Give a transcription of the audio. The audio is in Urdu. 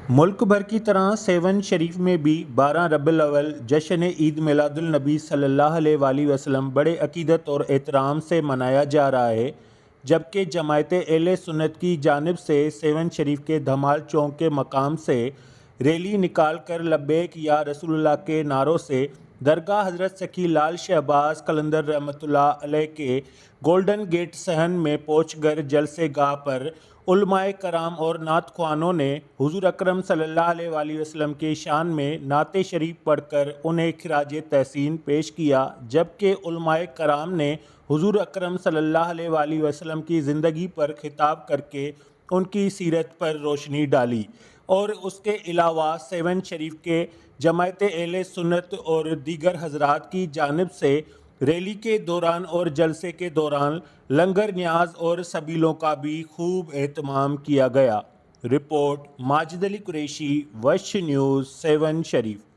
ملک بھر کی طرح سیون شریف میں بھی 12 ربیع الاول جشن عید میلاد النبی صلی اللہ علیہ وآلہ وسلم بڑے عقیدت اور احترام سے منایا جا رہا ہے، جبکہ جماعت اہل سنت کی جانب سے سیون شریف کے دھمال چوک کے مقام سے ریلی نکال کر لبیک یا رسول اللہ کے نعروں سے درگاہ حضرت سکی لال شہباز قلندر رحمۃ اللہ علیہ کے گولڈن گیٹ صحن میں پہنچ کر جلسے گاہ پر علماء کرام اور نعت خوانوں نے حضور اکرم صلی اللہ علیہ وآلہ وسلم کی شان میں نعت شریف پڑھ کر انہیں خراج تحسین پیش کیا، جبکہ علماء کرام نے حضور اکرم صلی اللہ علیہ وآلہ وسلم کی زندگی پر خطاب کر کے ان کی سیرت پر روشنی ڈالی، اور اس کے علاوہ سیون شریف کے جماعت اہل سنت اور دیگر حضرات کی جانب سے ریلی کے دوران اور جلسے کے دوران لنگر نیاز اور سبیلوں کا بھی خوب اہتمام کیا گیا۔ رپورٹ ماجد علی قریشی، وش نیوز، سیون شریف۔